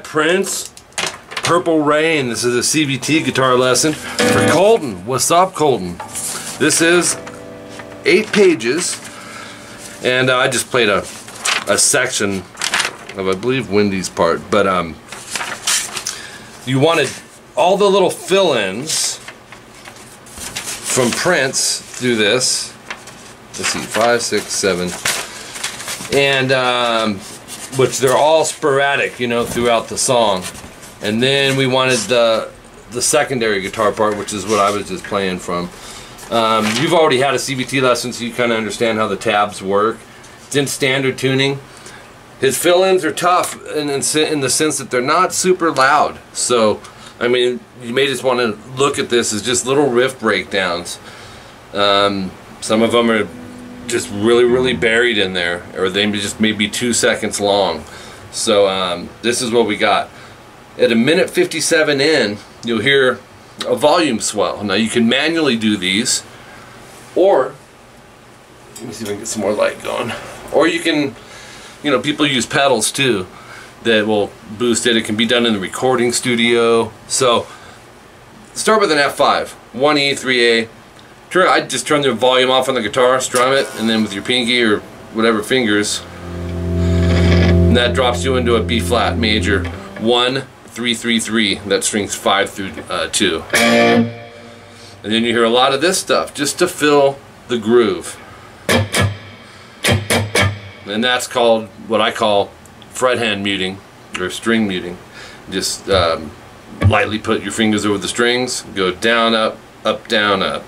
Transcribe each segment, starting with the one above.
Prince, Purple Rain. This is a CVT guitar lesson for Colton. What's up, Colton? This is 8 pages, and I just played a section of, I believe, Wendy's part. But you wanted all the little fill-ins from Prince through this. Let's see, 5, 6, 7, and which they're all sporadic, you know, throughout the song. And then we wanted the secondary guitar part, which is what I was just playing from. You've already had a CVT lesson, so you kind of understand how the tabs work. It's in standard tuning. His fill-ins are tough in the sense that they're not super loud. So, I mean, you may just want to look at this as just little riff breakdowns. Some of them are just really buried in there, or they just maybe 2 seconds long. So this is what we got. At 1:57 in, you'll hear a volume swell. Now you can manually do these, or let me see if I can get some more light going. Or you can, you know, people use pedals too that will boost it. It can be done in the recording studio. So start with an F5, 1E, 3A. I'd just turn the volume off on the guitar, strum it, and then with your pinky or whatever fingers, and that drops you into a B flat major, 1, 3, 3, 3. That strings 5 through 2. And then you hear a lot of this stuff just to fill the groove. And that's called, what I call, fret hand muting or string muting. Just lightly put your fingers over the strings, go down, up, down, up.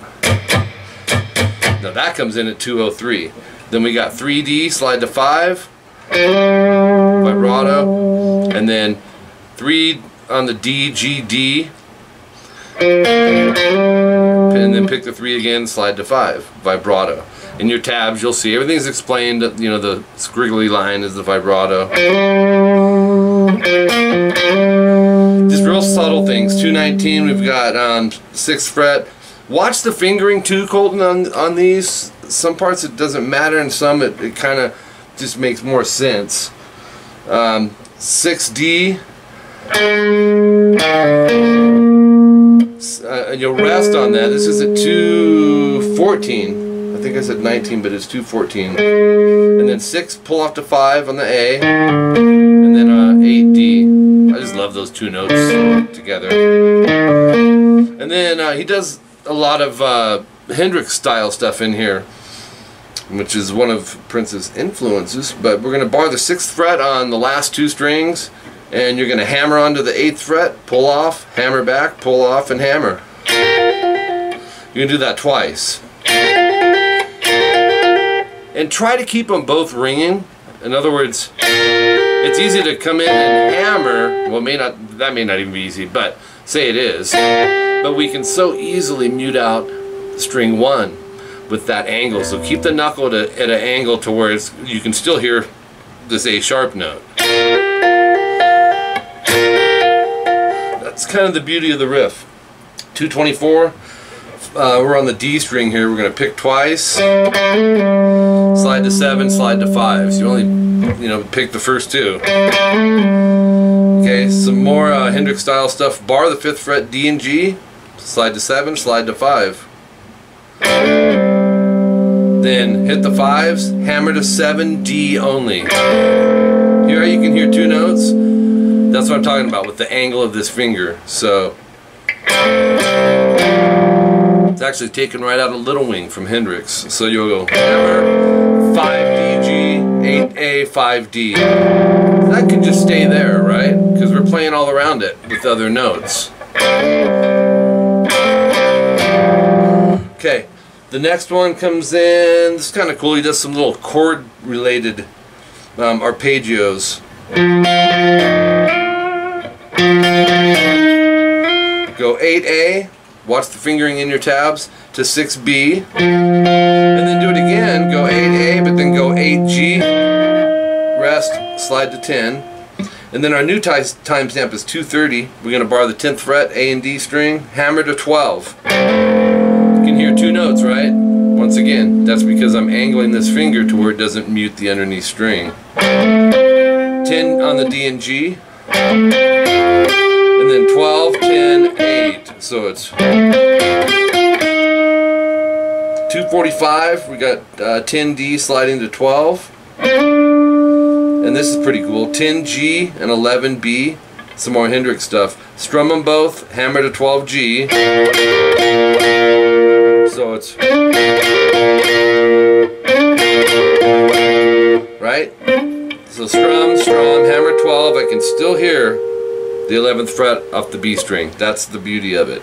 Now that comes in at 203. Then we got 3D, slide to 5, vibrato, and then 3 on the D, G, D, and then pick the 3 again, slide to 5, vibrato. In your tabs you'll see everything's explained. You know, the squiggly line is the vibrato. Just real subtle things. 219, we've got 6th fret. Watch the fingering too, Colton, on these. Some parts it doesn't matter, and some it kind of just makes more sense. 6D. And you'll rest on that. This is at 214. I think I said 19, but it's 214. And then 6, pull off to 5 on the A. And then 8D. I just love those 2 notes together. And then he does a lot of Hendrix-style stuff in here, which is one of Prince's influences. But we're going to bar the 6th fret on the last 2 strings, and you're going to hammer onto the 8th fret, pull off, hammer back, pull off, and hammer. You can do that twice. And try to keep them both ringing. In other words, it's easy to come in and hammer. Well, that may not even be easy, but say it is. But we can so easily mute out string 1 with that angle. So keep the knuckle at an angle to where you can still hear this A sharp note. That's kind of the beauty of the riff. 224. We're on the D string here. We're going to pick twice. Slide to 7, slide to 5. So you only, you know, pick the first 2. Okay, some more Hendrix-style stuff. Bar the 5th fret, D and G. Slide to 7, slide to 5. Then hit the 5s, hammer to 7, D only. Here you can hear 2 notes. That's what I'm talking about with the angle of this finger. So it's actually taken right out of Little Wing from Hendrix. So you'll go hammer, 5D, G, 8A, 5D. That can just stay there, right? Because we're playing all around it with other notes. Okay, the next one comes in. This is kind of cool. He does some little chord related arpeggios. Go 8A, watch the fingering in your tabs, to 6B, and then do it again, go 8A, but then go 8G, rest, slide to 10, and then our new timestamp is 2:30. We're going to bar the 10th fret, A and D string, hammer to 12. You can hear two notes, right? Once again, that's because I'm angling this finger to where it doesn't mute the underneath string. 10 on the D and G, and then 12, 10, 8. So it's 2:45. We got 10D sliding to 12, and this is pretty cool. 10G and 11B. Some more Hendrix stuff. Strum them both. Hammer to 12G. So it's right. So strum, strum, hammer 12. I can still hear the 11th fret off the B string. That's the beauty of it.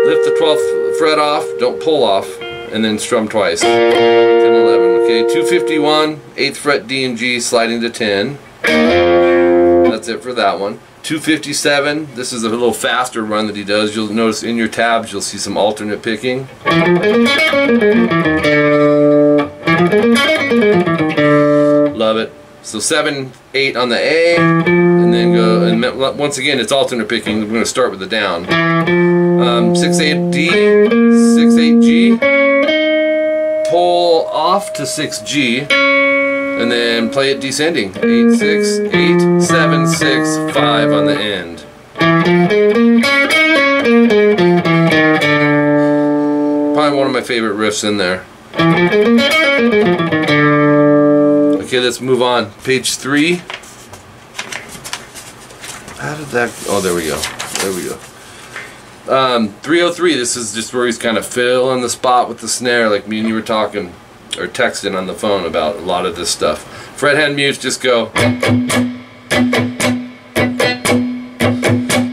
Lift the 12th fret off, don't pull off, and then strum twice. 10, 11. Okay, 251, 8th fret D and G sliding to 10. That's it for that one. 257, this is a little faster run that he does. You'll notice in your tabs you'll see some alternate picking. Love it. So 7, 8 on the A, and then go, and once again it's alternate picking. We're going to start with the down. 6, 8 D, 6, 8 G, pull off to 6 G, and then play it descending. 8, 6, 8, 7, 6, 5 on the end. Probably one of my favorite riffs in there. Okay, let's move on. Page 3. How did that... Oh, there we go. There we go. 303, this is just where he's kind of filling the spot with the snare, like me and you were talking, or texting on the phone about a lot of this stuff. Fret hand mutes, just go.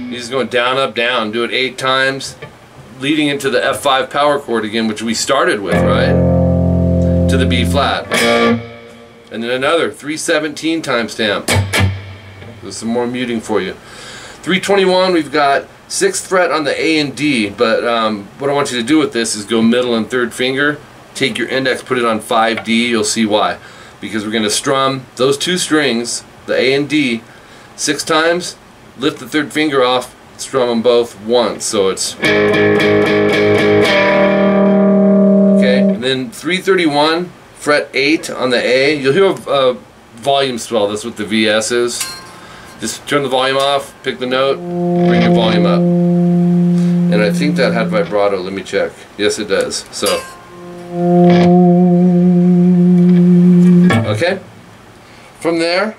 He's going down, up, down. Do it 8 times, leading into the F5 power chord again, which we started with, right? To the B flat. And then another 317 timestamp. There's some more muting for you. 321, we've got 6th fret on the A and D, but what I want you to do with this is go middle and 3rd finger, take your index, put it on 5D, you'll see why. Because we're going to strum those 2 strings, the A and D, 6 times, lift the 3rd finger off, strum them both once, so it's... Okay, and then 331, fret 8 on the A, you'll hear a volume swell, that's what the VS is. Just turn the volume off, pick the note, bring your volume up. And I think that had vibrato, let me check. Yes, it does. So, okay. From there,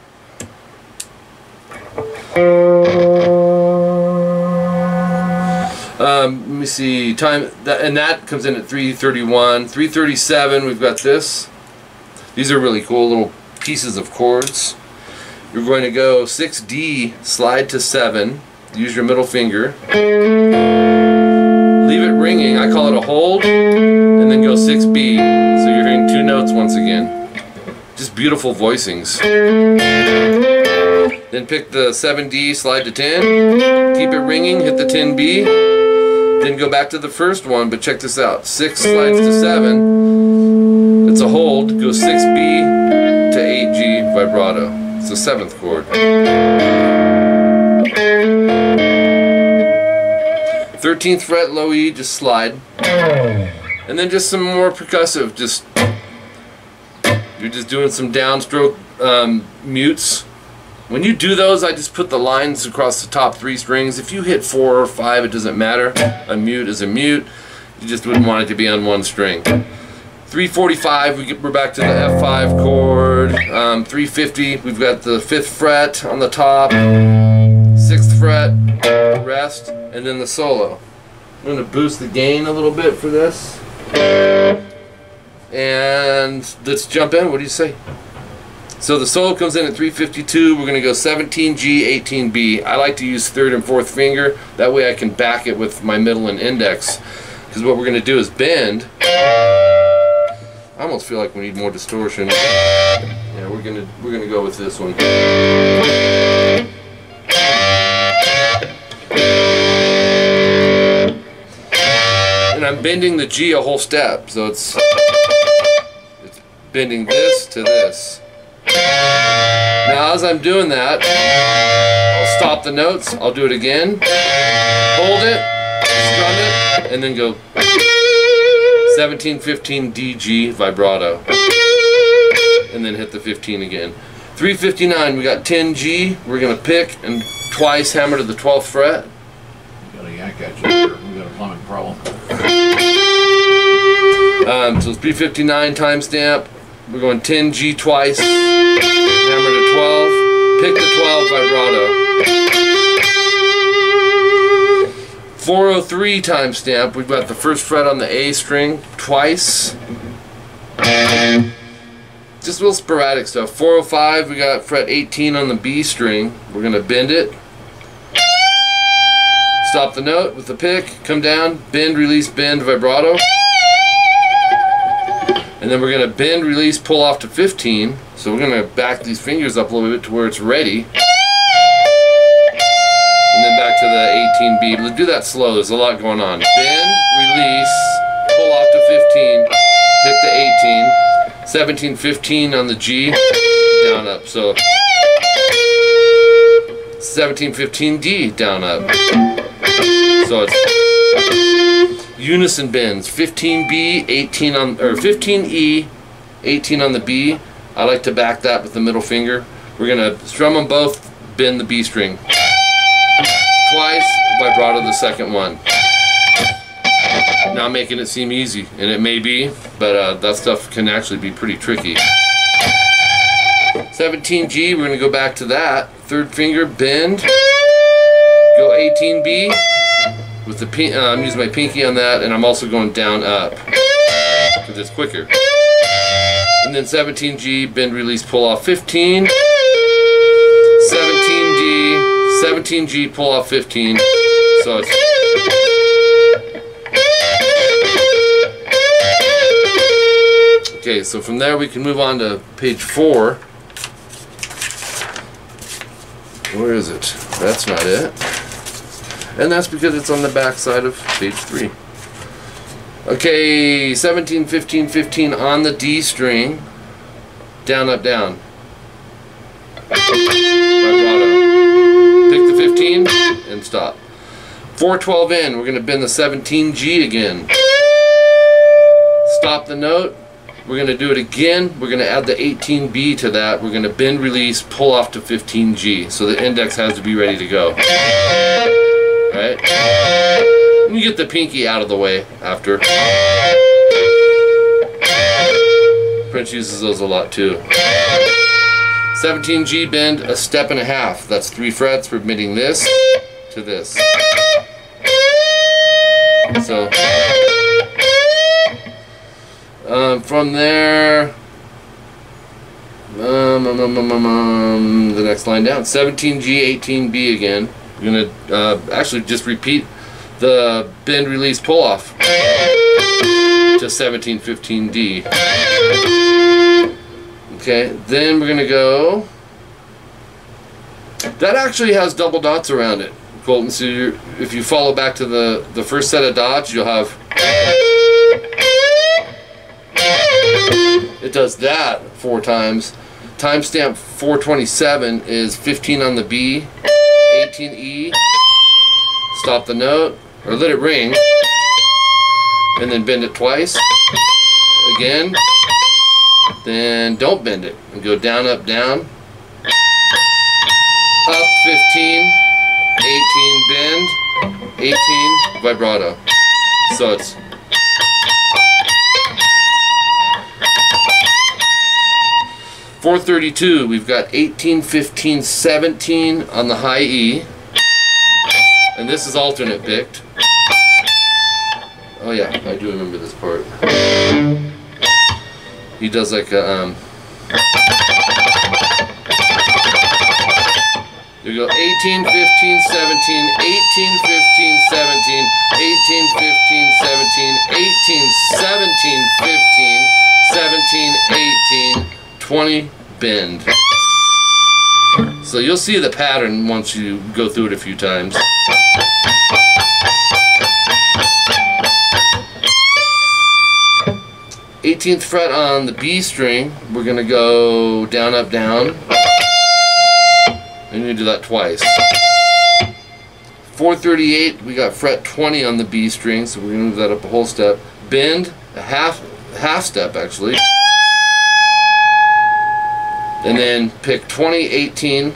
let me see, time, and that comes in at 331. 337, we've got this. These are really cool little pieces of chords. You're going to go 6D, slide to 7, use your middle finger, leave it ringing, I call it a hold, and then go 6B, so you're hearing 2 notes once again. Just beautiful voicings. Then pick the 7D, slide to 10, keep it ringing, hit the 10B, then go back to the first one, but check this out, 6 slides to 7, it's a hold, go 6B to 8G vibrato. It's the 7th chord. 13th fret, low E, just slide. And then just some more percussive, you're just doing some downstroke mutes. When you do those, I just put the lines across the top 3 strings. If you hit 4 or 5, it doesn't matter. A mute is a mute. You just wouldn't want it to be on one string. 345, we're back to the F5 chord. 350, we've got the 5th fret on the top, 6th fret, rest, and then the solo. I'm going to boost the gain a little bit for this. And let's jump in. What do you say? So the solo comes in at 352. We're going to go 17G, 18B. I like to use 3rd and 4th finger. That way I can back it with my middle and index. Because what we're going to do is bend. I almost feel like we need more distortion. Yeah, we're gonna go with this one. I'm bending the G a whole step, so it's bending this to this. Now as I'm doing that, I'll stop the notes, I'll do it again, hold it, strum it, and then go 17, 15, D, G, vibrato, and then hit the 15 again. 359, we got 10 G, we're going to pick and twice hammer to the 12th fret. We got a yank at you here. We got a plumbing problem. So it's 359 timestamp, we're going 10 G twice, hammer to 12, pick the 12, vibrato. 403 timestamp, we've got the first fret on the A string twice. Just a little sporadic stuff. 405, we got fret 18 on the B string. We're going to bend it. Stop the note with the pick, come down, bend, release, bend, vibrato. And then we're going to bend, release, pull off to 15. So we're going to back these fingers up a little bit to where it's ready. And then back to the 18B. Let's do that slow, there's a lot going on. Bend, release, pull off to 15, pick the 18. 17, 15 on the G, down, up. So 17, 15, D, down, up. So it's unison bends. 15B, 18 on, or 15E, 18 on the B. I like to back that with the middle finger. We're gonna strum them both, bend the B string. Twice, vibrato the second one. Not making it seem easy, and it may be, but that stuff can actually be pretty tricky. 17G, we're going to go back to that. Third finger, bend. Go 18B. With the I'm using my pinky on that, and I'm also going down, up, because it's quicker. And then 17G, bend, release, pull off 15. 17D, 17G, pull off 15. So it's okay, so from there we can move on to page 4. Where is it? That's not it. And that's because it's on the back side of page 3. Okay, 17, 15, 15 on the D string. Down, up, down. Vibrato. Pick the 15 and stop. 412 in, we're going to bend the 17G again. Stop the note. We're going to do it again. We're going to add the 18B to that. We're going to bend, release, pull off to 15G. So the index has to be ready to go. Right? And you get the pinky out of the way after. Prince uses those a lot too. 17G bend a step and a half. That's 3 frets. We're bending this to this. So from there, the next line down, 17G, 18B again. We're going to actually just repeat the bend, release, pull off to 17, 15D. Okay, then we're going to go, that actually has double dots around it, Colton. So if you follow back to the first set of dots, you'll have, it does that 4 times. Timestamp 427 is 15 on the B, 18E, stop the note, or let it ring, and then bend it twice, again, then don't bend it, and go down, up, down, up 15, 18 bend, 18 vibrato. So it's .432, we've got 18, 15, 17 on the high E, and this is alternate picked. Oh yeah, I do remember this part. He does like a you go 18, 15, 17, 18, 15, 17, 18, 15, 17, 18, 17, 15, 17, 18, 20, bend. So you'll see the pattern once you go through it a few times. 18th fret on the B string, we're going to go down, up, down. And you do that twice. 438, we got fret 20 on the B string, so we're going to move that up a whole step. Bend, a half step actually. And then pick 20, 18.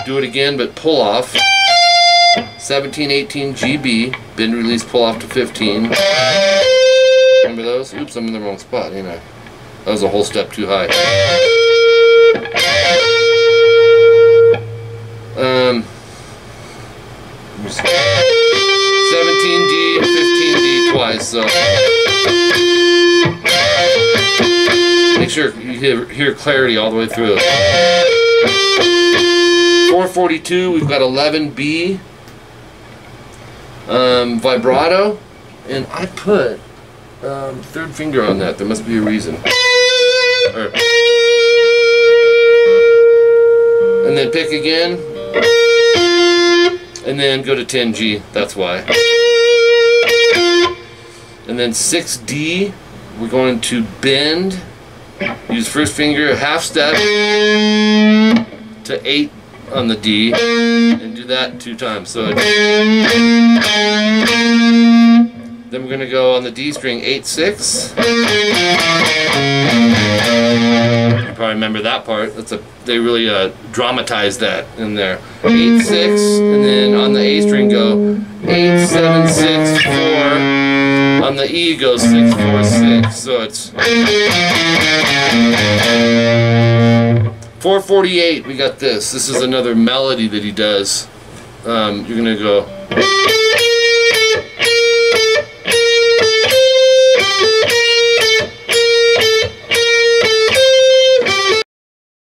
Do it again, but pull off. 17, 18, GB. Bend, release, pull off to 15. Remember those? Oops, I'm in the wrong spot, ain't I? That was a whole step too high. 17D, 15D twice, so make sure you hear clarity all the way through. 442, we've got 11B vibrato, and I put third finger on that. There must be a reason. And then pick again, and then go to 10G. That's why. And then 6D, we're going to bend. Use first finger, half step to 8 on the D, and do that 2 times. So then we're going to go on the D string 8-6. You probably remember that part. They really dramatized that in there. 8-6, and then on the A string go 8-7-6-4. On the E goes 6-4-6. So it's 448. We got this. This is another melody that he does. You're gonna go.